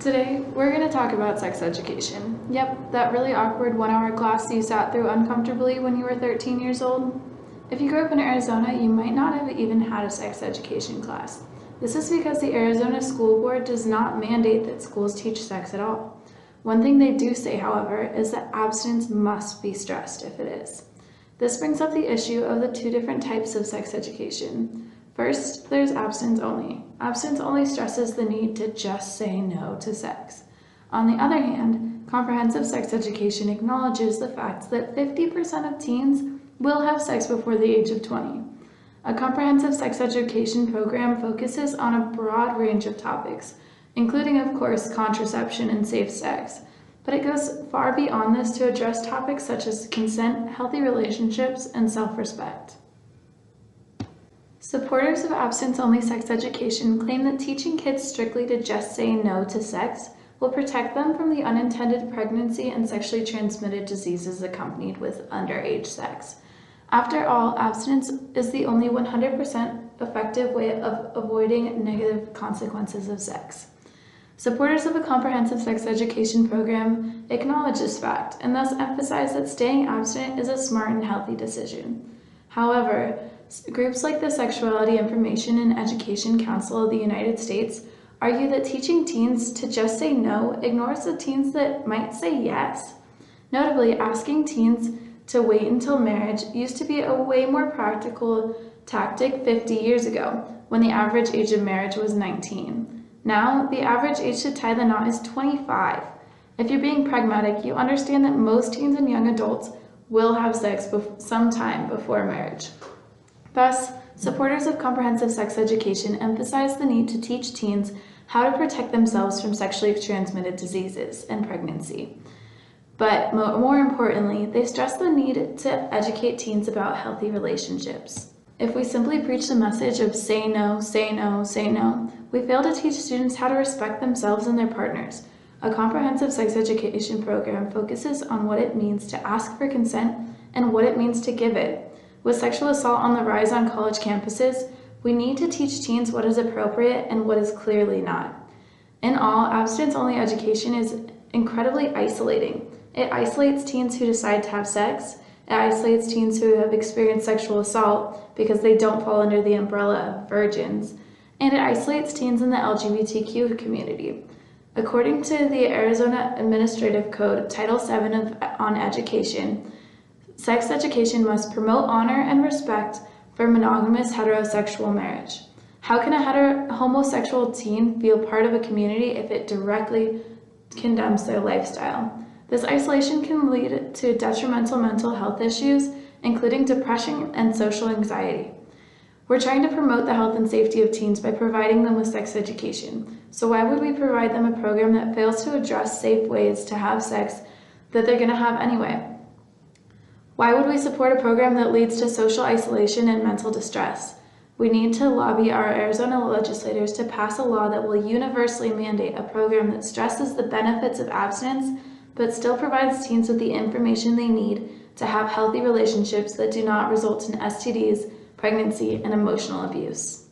Today, we're going to talk about sex education. Yep, that really awkward 1-hour class you sat through uncomfortably when you were 13 years old. If you grew up in Arizona, you might not have even had a sex education class. This is because the Arizona School Board does not mandate that schools teach sex at all. One thing they do say, however, is that abstinence must be stressed if it is. This brings up the issue of the two different types of sex education. First, there's abstinence only. Abstinence only stresses the need to just say no to sex. On the other hand, comprehensive sex education acknowledges the fact that 50% of teens will have sex before the age of 20. A comprehensive sex education program focuses on a broad range of topics, including, of course, contraception and safe sex. But it goes far beyond this to address topics such as consent, healthy relationships, and self-respect. Supporters of abstinence-only sex education claim that teaching kids strictly to just say no to sex will protect them from the unintended pregnancy and sexually transmitted diseases accompanied with underage sex. After all, abstinence is the only 100% effective way of avoiding negative consequences of sex. Supporters of a comprehensive sex education program acknowledge this fact and thus emphasize that staying abstinent is a smart and healthy decision. However, groups like the Sexuality Information and Education Council of the United States argue that teaching teens to just say no ignores the teens that might say yes. Notably, asking teens to wait until marriage used to be a way more practical tactic 50 years ago, when the average age of marriage was 19. Now, the average age to tie the knot is 25. If you're being pragmatic, you understand that most teens and young adults will have sex sometime before marriage. Thus, supporters of comprehensive sex education emphasize the need to teach teens how to protect themselves from sexually transmitted diseases and pregnancy. But more importantly, they stress the need to educate teens about healthy relationships. If we simply preach the message of say no, say no, say no, we fail to teach students how to respect themselves and their partners. A comprehensive sex education program focuses on what it means to ask for consent and what it means to give it. With sexual assault on the rise on college campuses, we need to teach teens what is appropriate and what is clearly not. In all, abstinence-only education is incredibly isolating. It isolates teens who decide to have sex. It isolates teens who have experienced sexual assault because they don't fall under the umbrella of virgins. And it isolates teens in the LGBTQ community. According to the Arizona Administrative Code, Title VII on Education, sex education must promote honor and respect for monogamous heterosexual marriage. How can a homosexual teen feel part of a community if it directly condemns their lifestyle? This isolation can lead to detrimental mental health issues, including depression and social anxiety. We're trying to promote the health and safety of teens by providing them with sex education. So why would we provide them a program that fails to address safe ways to have sex that they're going to have anyway? Why would we support a program that leads to social isolation and mental distress? We need to lobby our Arizona legislators to pass a law that will universally mandate a program that stresses the benefits of abstinence, but still provides teens with the information they need to have healthy relationships that do not result in STDs, pregnancy, and emotional abuse.